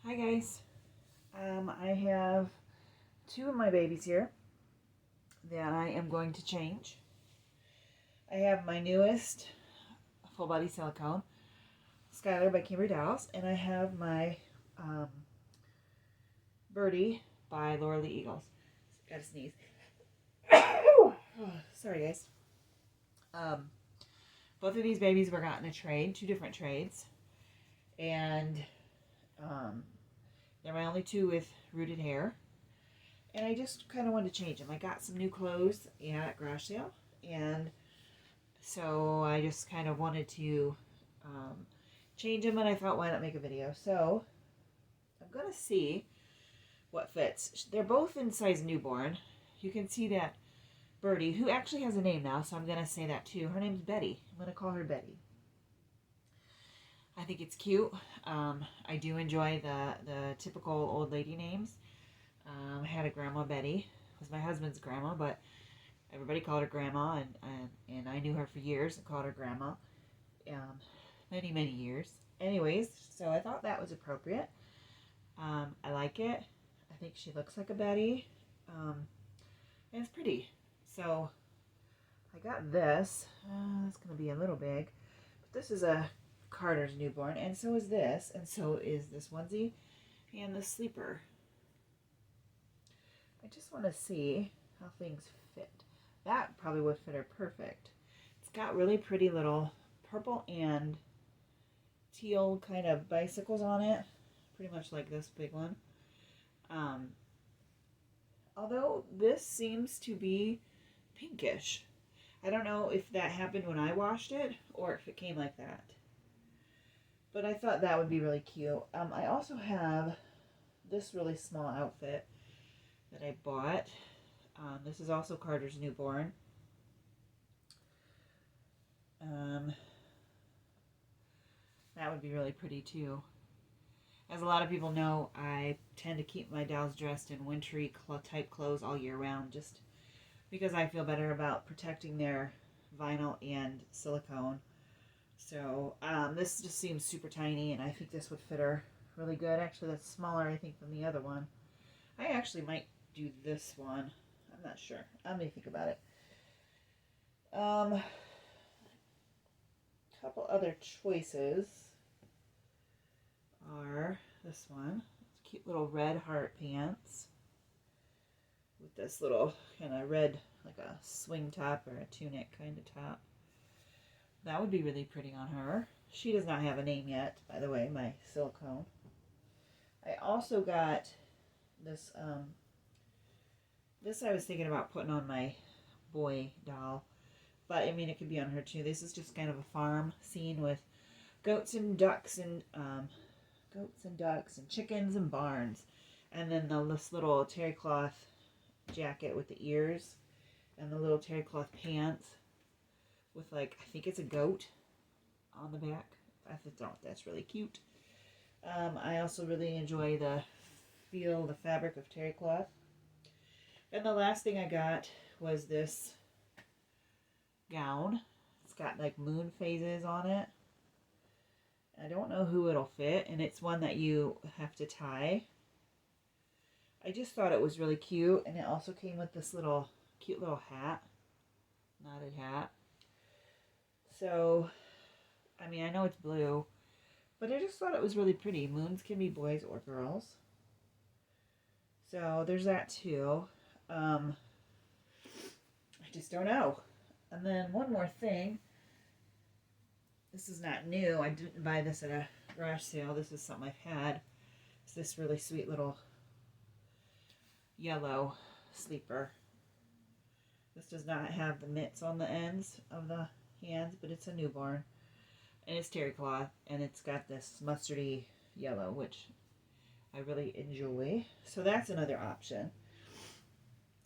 Hi guys. I have two of my babies here that I am going to change. I have my newest full body silicone, Skylar by Kimbry, and I have my Birdie by LLE Eagles. Gotta sneeze. Oh, sorry guys. Both of these babies were got in a trade, two different trades, and they're my only two with rooted hair. And I just kind of wanted to change them. I got some new clothes at garage sale, and so I just kind of wanted to change them, and I thought, why not make a video? So I'm going to see what fits. They're both in size newborn. You can see that Birdie, who actually has a name now, so I'm going to say that too. Her name's Betty. I'm going to call her Betty. I think it's cute. I do enjoy the typical old lady names. I had a Grandma Betty. It was my husband's grandma, but everybody called her Grandma, and I knew her for years and called her Grandma. Many, many years. Anyways, so I thought that was appropriate. I like it. I think she looks like a Betty. And it's pretty. So I got this. It's going to be a little big. But this is a Carter's newborn, and so is this. And so is this onesie and the sleeper. I just want to see how things fit. That probably would fit her perfect. It's got really pretty little purple and teal kind of bicycles on it. Pretty much like this big one. Although this seems to be pinkish. I don't know if that happened when I washed it or if it came like that. But I thought that would be really cute. I also have this really small outfit that I bought. This is also Carter's newborn. That would be really pretty too. As a lot of people know, I tend to keep my dolls dressed in wintry type clothes all year round, just because I feel better about protecting their vinyl and silicone. So this just seems super tiny, and I think this would fit her really good. Actually, that's smaller, I think, than the other one. I actually might do this one. I'm not sure. Let me think about it. Couple other choices are this one. It's cute little red heart pants with this little kind of red, like a swing top or a tunic kind of top. That would be really pretty on her. She does not have a name yet, by the way, my silicone. I also got this, this I was thinking about putting on my boy doll, but I mean, it could be on her too. This is just kind of a farm scene with goats and ducks and chickens and barns. And then this little terry cloth jacket with the ears and the little terry cloth pants with, like, I think it's a goat on the back. I thought that's really cute. I also really enjoy the fabric of terry cloth. And the last thing I got was this gown. It's got like moon phases on it. I don't know who it'll fit, and it's one that you have to tie. I just thought it was really cute, and it also came with this little cute little hat, knotted hat. So, I mean, I know it's blue, but I just thought it was really pretty. Moons can be boys or girls. So there's that too. I just don't know. And then one more thing. This is not new. I didn't buy this at a garage sale. This is something I've had. It's this really sweet little yellow sleeper. This does not have the mitts on the ends of the hands, but it's a newborn. And it's terry cloth, and it's got this mustardy yellow, which I really enjoy. So that's another option.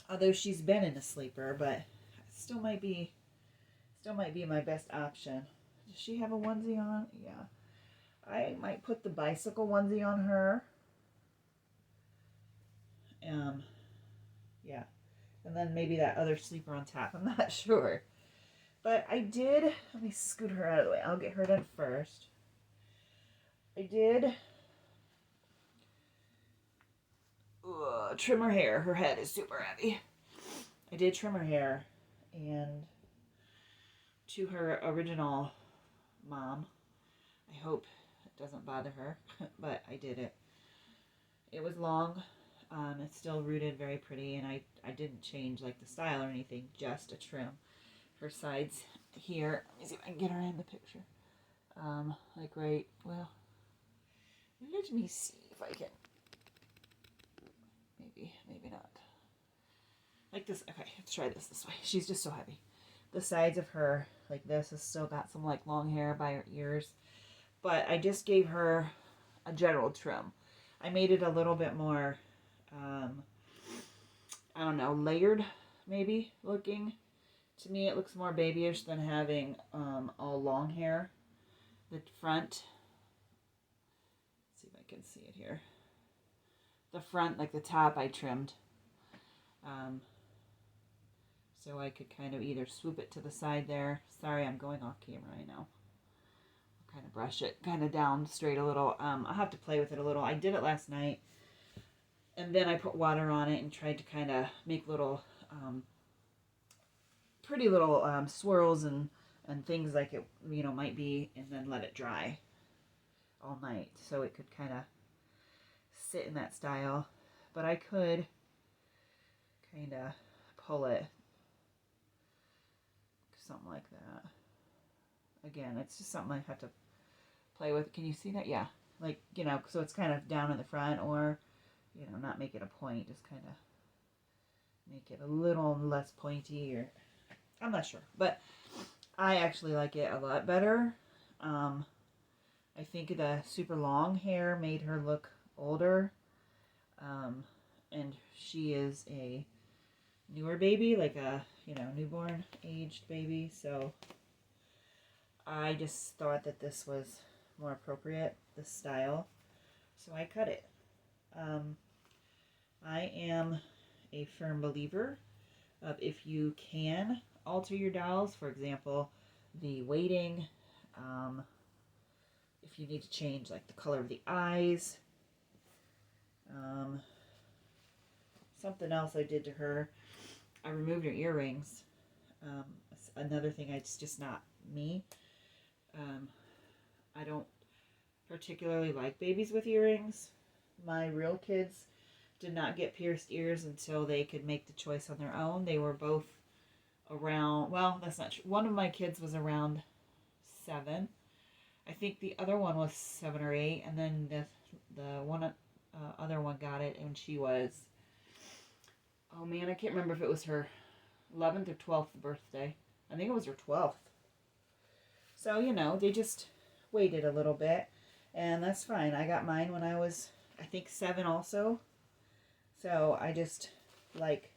Although she's been in a sleeper, but still might be my best option. Does she have a onesie on? Yeah. I might put the bicycle onesie on her. Yeah. And then maybe that other sleeper on top. I'm not sure. But I did, let me scoot her out of the way. I'll get her done first. I did trim her hair. Her head is super heavy. I did trim her hair, and to her original mom, I hope it doesn't bother her, but I did it. It was long. It's still rooted very pretty, and I didn't change like the style or anything, just a trim. Her sides here, let me see if I can get her in the picture. Like right, well, let me see if I can, maybe not. Like this, okay, let's try this way. She's just so heavy. The sides of her, like this, has still got some like long hair by her ears. But I just gave her a general trim. I made it a little bit more, I don't know, layered, maybe, looking. To me, it looks more babyish than having all long hair. The front, let's see if I can see it here. The front, like the top, I trimmed. So I could kind of either swoop it to the side there. Sorry, I'm going off camera, I know. I'll kind of brush it kind of down straight a little. I'll have to play with it a little. I did it last night. And then I put water on it and tried to kind of make little, pretty little swirls and things like it, you know, might be, and then let it dry all night. So it could kind of sit in that style. But I could kind of pull it. Something like that. Again, it's just something I have to play with. Can you see that? Yeah. Like, you know, so it's kind of down in the front, or, you know, not make it a point, just kind of make it a little less pointy, or I'm not sure. But I actually like it a lot better. I think the super long hair made her look older. And she is a newer baby, like a, you know, newborn aged baby, so I just thought that this was more appropriate, this style, so I cut it. I am a firm believer of, if you can alter your dolls, for example, the weighting, if you need to change like the color of the eyes, something else I did to her, I removed her earrings. Another thing, it's just not me. I don't particularly like babies with earrings. My real kids did not get pierced ears until they could make the choice on their own. They were both around, well, that's not true. One of my kids was around 7. I think the other one was 7 or 8, and then the one other one got it, and she was, oh man, I can't remember if it was her 11th or 12th birthday. I think it was her 12th. So, you know, they just waited a little bit, and that's fine. I got mine when I was, I think, 7 also. So I just like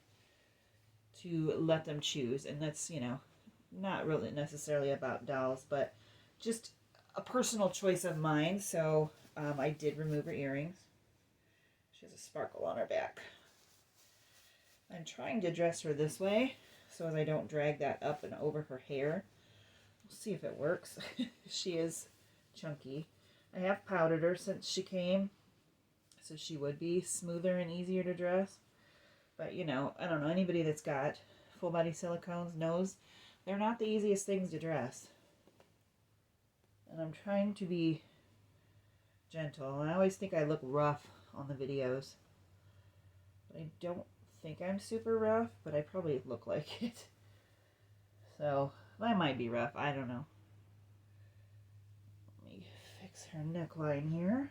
to let them choose, and that's, you know, not really necessarily about dolls, but just a personal choice of mine. So I did remove her earrings. She has a sparkle on her back. I'm trying to dress her this way so as I don't drag that up and over her hair. We'll see if it works. She is chunky. I have powdered her since she came, so she would be smoother and easier to dress. But, you know, I don't know, anybody that's got full body silicones knows they're not the easiest things to dress. And I'm trying to be gentle. I always think I look rough on the videos. But I don't think I'm super rough, but I probably look like it. So, I might be rough. I don't know. Let me fix her neckline here.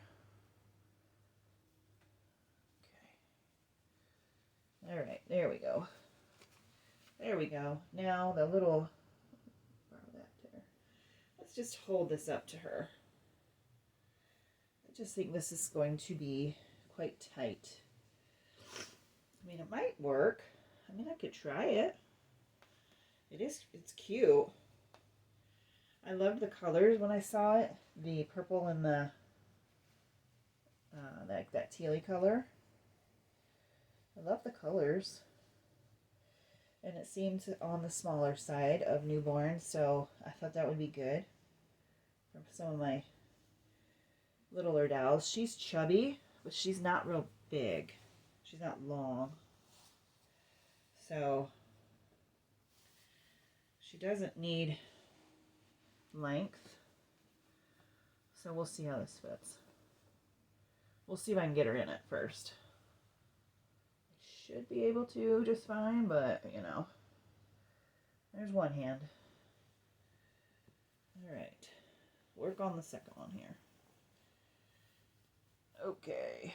Okay. Alright, there we go. There we go. Now the little, borrow that there. Let's just hold this up to her. I just think this is going to be quite tight. I mean, it might work. I mean, I could try it. It's cute. I loved the colors when I saw it. The purple and the, that tealy color. I love the colors. And it seemed on the smaller side of newborn, so I thought that would be good for some of my littler dolls. She's chubby, but she's not real big. she's not long. So she doesn't need length. So we'll see how this fits. We'll see if I can get her in it first. I should be able to just fine, but you know, there's one hand. All right, work on the second one here. Okay.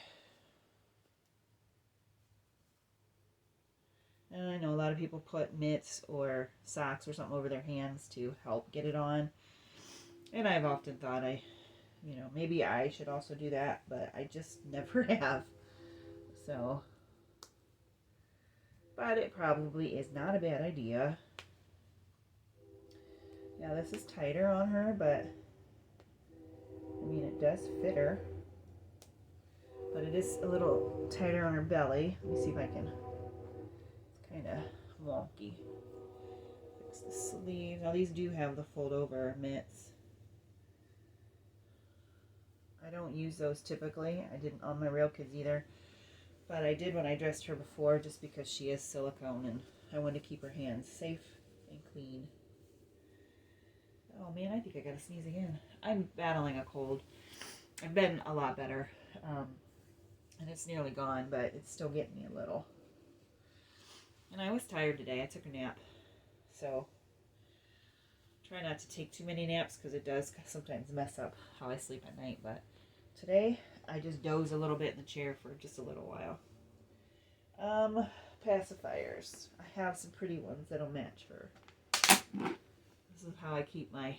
And I know a lot of people put mitts or socks or something over their hands to help get it on. And I've often thought maybe I should also do that, but I just never have. So, but it probably is not a bad idea. Yeah, this is tighter on her, but I mean, it does fit her. But it is a little tighter on her belly. Let me see if I can. It's kind of wonky. Fix the sleeves. Now, these do have the fold over mitts. I don't use those typically. I didn't on my real kids either. But I did when I dressed her before, just because she is silicone and I wanted to keep her hands safe and clean. Oh man, I think I gotta sneeze again. I'm battling a cold. I've been a lot better. And it's nearly gone, but it's still getting me a little. And I was tired today. I took a nap. So try not to take too many naps because it does sometimes mess up how I sleep at night. But today I just doze a little bit in the chair for just a little while. Pacifiers. I have some pretty ones that'll match her. This is how I keep my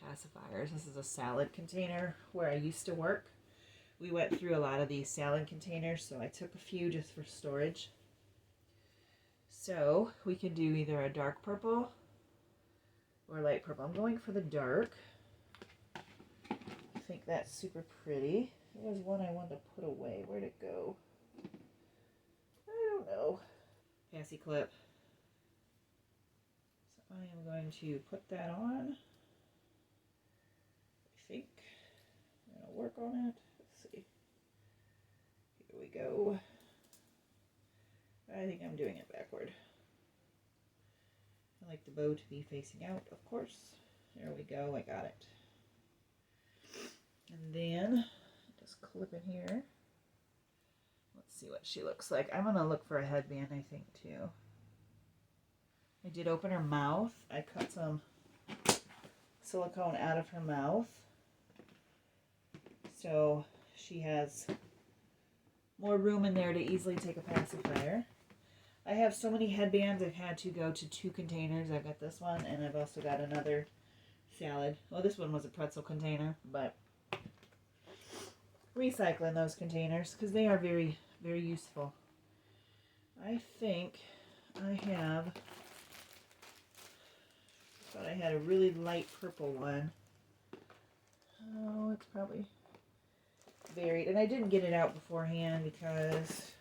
pacifiers. This is a salad container where I used to work. We went through a lot of these salad containers, so I took a few just for storage. So we can do either a dark purple or light purple. I'm going for the dark. I think that's super pretty. There was one I wanted to put away. Where'd it go? I don't know. Passy clip. So I am going to put that on. I think I'm going to work on it. Let's see. Here we go. I think I'm doing it backward. I like the bow to be facing out, of course. There we go. I got it. And then just clip in here. Let's see what she looks like. I'm going to look for a headband, I think, too. I did open her mouth. I cut some silicone out of her mouth. So she has more room in there to easily take a pacifier. I have so many headbands, I've had to go to 2 containers. I've got this one, and I've also got another salad. Well, this one was a pretzel container, but recycling those containers because they are very, very useful. I think I thought I had a really light purple one. Oh, it's probably varied. And I didn't get it out beforehand because,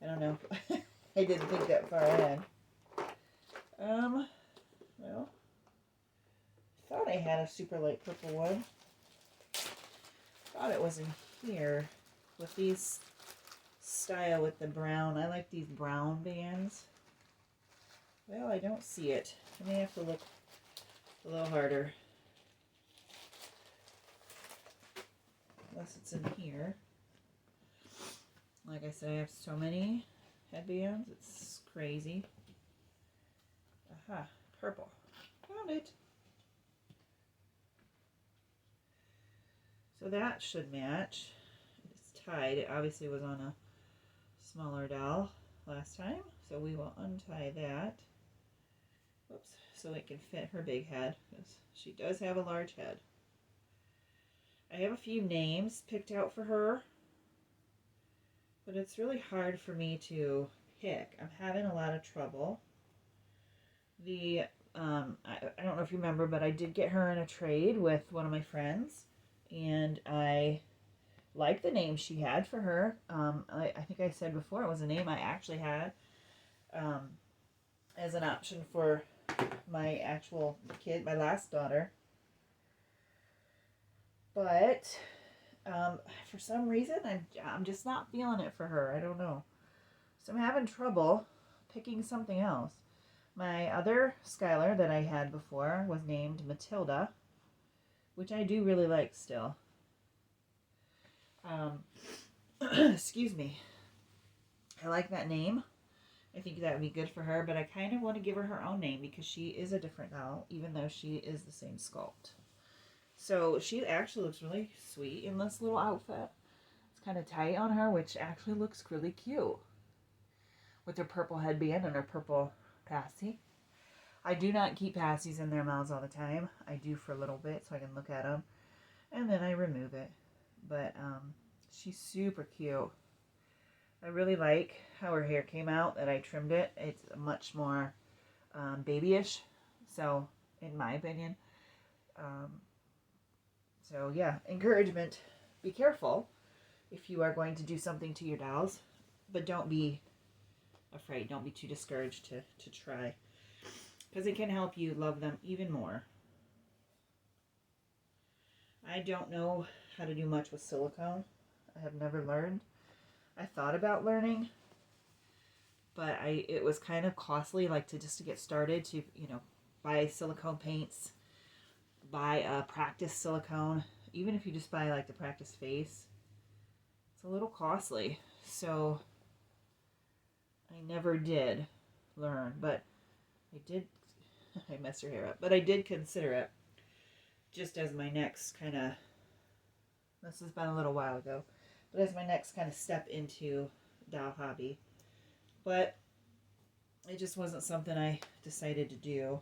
I don't know, I didn't think that far ahead. Well, I thought I had a super light purple one. Thought it was in here with these style with the brown. I like these brown bands. Well, I don't see it. I may have to look a little harder. Unless it's in here. Like I said, I have so many headbands. It's crazy. Aha, purple. Found it. So that should match. It's tied. It obviously was on a smaller doll last time. So we will untie that. Whoops. So it can fit her big head, because she does have a large head. I have a few names picked out for her, but it's really hard for me to pick. I'm having a lot of trouble. I don't know if you remember, but I did get her in a trade with one of my friends, and I like the name she had for her. I think I said before it was a name I actually had as an option for my actual kid, my last daughter. But For some reason, I'm just not feeling it for her. I don't know. So I'm having trouble picking something else. My other Skylar that I had before was named Matilda, which I do really like still. Excuse me. I like that name. I think that would be good for her, but I kind of want to give her her own name because she is a different doll, even though she is the same sculpt. So she actually looks really sweet in this little outfit. It's kind of tight on her, which actually looks really cute. With her purple headband and her purple passy. I do not keep passies in their mouths all the time. I do for a little bit so I can look at them. And then I remove it. But she's super cute. I really like how her hair came out, that I trimmed it. It's much more babyish. So, in my opinion. So yeah, encouragement. Be careful if you are going to do something to your dolls, but don't be afraid. Don't be too discouraged to try, because it can help you love them even more. I don't know how to do much with silicone. I have never learned. I thought about learning, but it was kind of costly, like to get started, to buy silicone paints, buy practice silicone. Even if you just buy like the practice face, it's a little costly. So I never did learn, but I did. I messed her hair up, but I did consider it just as my next kind of. This has been a little while ago, but as my next kind of step into doll hobby. But it just wasn't something I decided to do.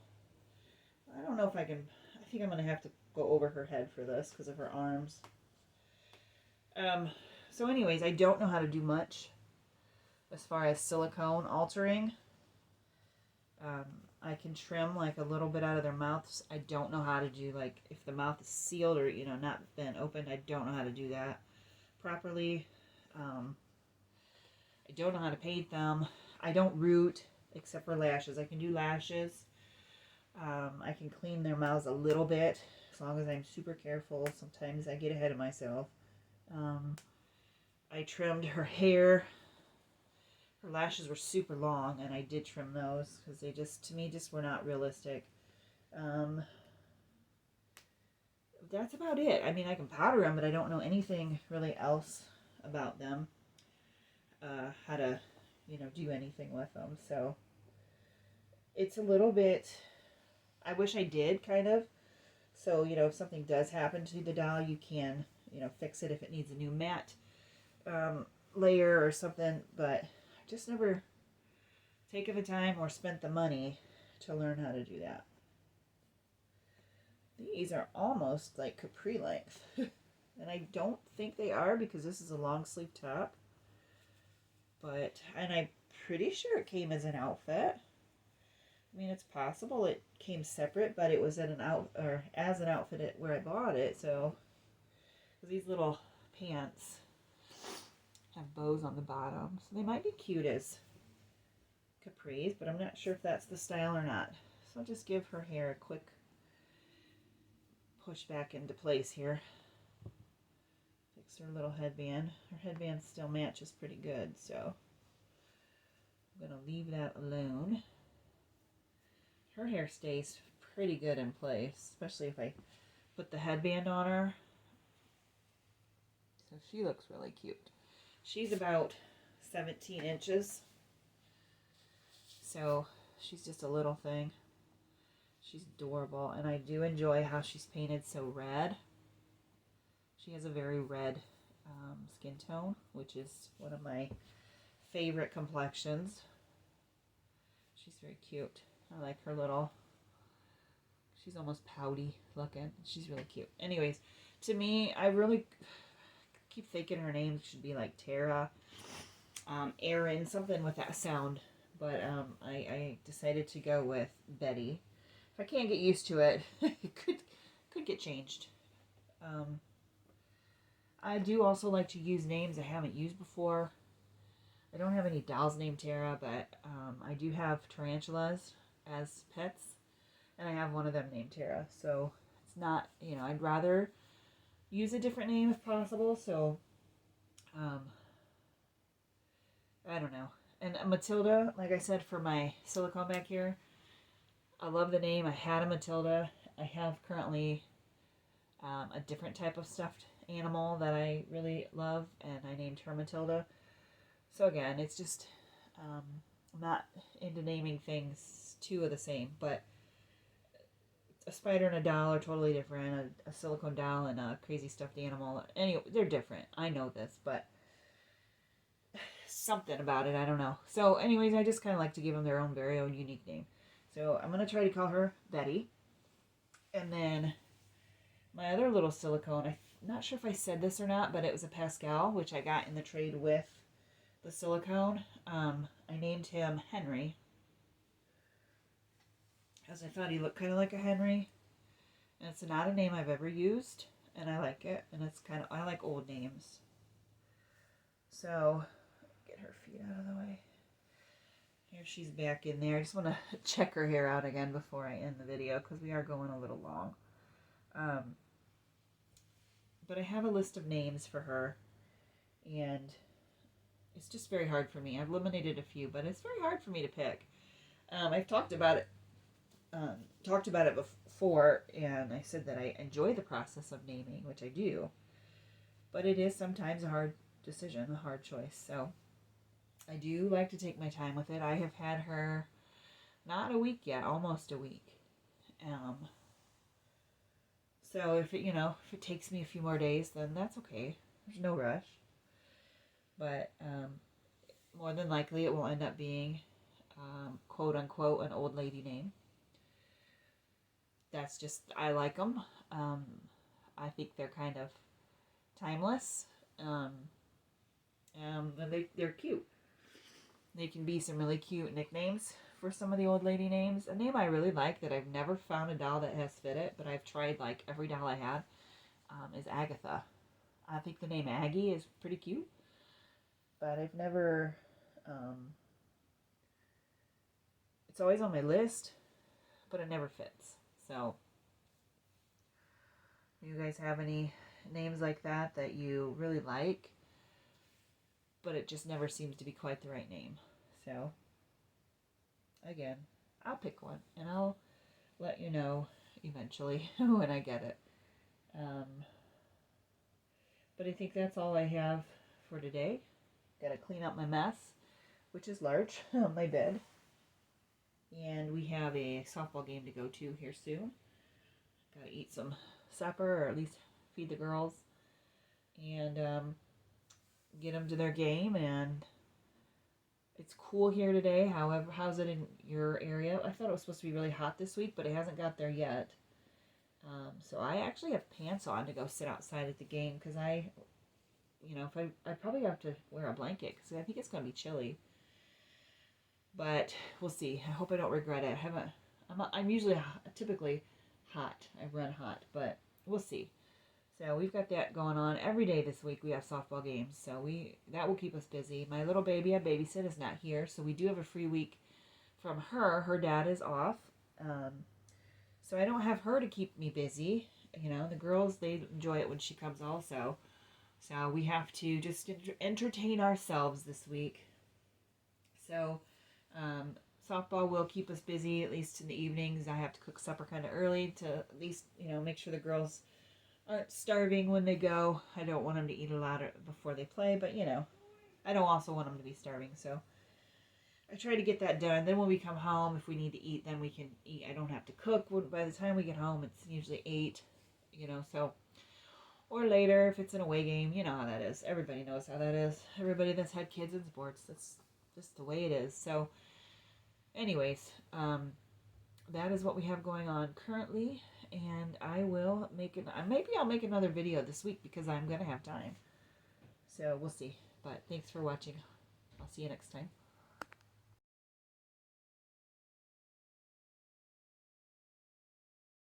I don't know if I can. I think I'm going to have to go over her head for this because of her arms. So anyways, I don't know how to do much as far as silicone altering. I can trim like a little bit out of their mouths. I don't know how to do, like, if the mouth is sealed or not been opened. I don't know how to do that properly. I don't know how to paint them. I don't root except for lashes. I can do lashes. I can clean their mouths a little bit as long as I'm super careful. Sometimes I get ahead of myself. I trimmed her hair. Her lashes were super long, and I did trim those because they just, to me, just were not realistic. That's about it. I mean, I can powder them, but I don't know anything really else about them. How to, do anything with them. So it's a little bit, I wish I did, kind of. So, if something does happen to the doll, you can, fix it if it needs a new mat layer or something. But I've just never taken the time or spent the money to learn how to do that. These are almost like capri length. And I don't think they are because this is a long sleeve top. And I'm pretty sure it came as an outfit. I mean, it's possible it came separate, but it was as an outfit where I bought it. So these little pants have bows on the bottom, so they might be cute as capris, but I'm not sure if that's the style or not. So I'll just give her hair a quick push back into place here. Fix her little headband. Her headband still matches pretty good, so I'm going to leave that alone. Her hair stays pretty good in place, especially if I put the headband on her. So she looks really cute. She's about 17 inches. So she's just a little thing. She's adorable, and I do enjoy how she's painted so red. She has a very red skin tone, which is one of my favorite complexions. She's very cute. I like her little, she's almost pouty looking. She's really cute. Anyways, to me, I really keep thinking her name should be like Tara, Erin, something with that sound. But I decided to go with Betty. If I can't get used to it, it could get changed. I do also like to use names I haven't used before. I don't have any dolls named Tara, but I do have tarantulas as pets, and I have one of them named Tara. So it's not, I'd rather use a different name if possible. So, I don't know. And Matilda, like I said, for my silicone back here, I love the name. I had a Matilda. I have currently a different type of stuffed animal that I really love, and I named her Matilda. So again, it's just, I'm not into naming things two of the same, but a spider and a doll are totally different. A silicone doll and a crazy stuffed animal, anyway, they're different. I know this, but something about it, I don't know. So anyways, I just kind of like to give them their own very own unique name. So I'm going to try to call her Betty. And then my other little silicone, I'm not sure if I said this or not, but it was a Pascal, which I got in the trade with the silicone. I named him Henry, because I thought he looked kind of like a Henry. And it's not a name I've ever used, and I like it. And it's kind of, I like old names. So, get her feet out of the way. Here she's back in there. I just want to check her hair out again before I end the video, because we are going a little long. But I have a list of names for her, and it's just very hard for me. I've eliminated a few, but it's very hard for me to pick. I've talked about it before, and I said that I enjoy the process of naming, which I do, but it is sometimes a hard decision, a hard choice. So I do like to take my time with it. I have had her not a week yet, almost a week. So if it takes me a few more days, then that's okay. There's no rush. But more than likely, it will end up being quote unquote an old lady name. That's just, I like them. I think they're kind of timeless. And they're cute. They can be some really cute nicknames for some of the old lady names. A name I really like that I've never found a doll that has fit it, but I've tried like every doll I had, is Agatha. I think the name Aggie is pretty cute, but I've never, it's always on my list, but it never fits. So, do you guys have any names like that that you really like, but it just never seems to be quite the right name? So, again, I'll pick one, and I'll let you know eventually when I get it. But I think that's all I have for today. Got to clean up my mess, which is large, on my bed. And we have a softball game to go to here soon. Got to eat some supper, or at least feed the girls, and get them to their game. And it's cool here today. However, how's it in your area? I thought it was supposed to be really hot this week, but it hasn't got there yet. So I actually have pants on to go sit outside at the game, because I probably have to wear a blanket, because I think it's going to be chilly. But we'll see. I hope I don't regret it. I'm usually typically hot. I run hot, but we'll see. So we've got that going on every day this week. We have softball games, so that will keep us busy. My little baby I babysit is not here, so we do have a free week from her. Her dad is off, so I don't have her to keep me busy. The girls, they enjoy it when she comes also. So we have to just entertain ourselves this week. So softball will keep us busy, at least in the evenings. I have to cook supper kind of early to at least, make sure the girls aren't starving when they go. I don't want them to eat a lot before they play, but, I don't also want them to be starving. So I try to get that done. Then when we come home, if we need to eat, then we can eat. I don't have to cook. By the time we get home, it's usually 8, so... Or later, if it's an away game, you know how that is. Everybody knows how that is. Everybody that's had kids in sports, that's just the way it is. So, anyways, that is what we have going on currently. And I will maybe I'll make another video this week, because I'm going to have time. So, we'll see. But thanks for watching. I'll see you next time.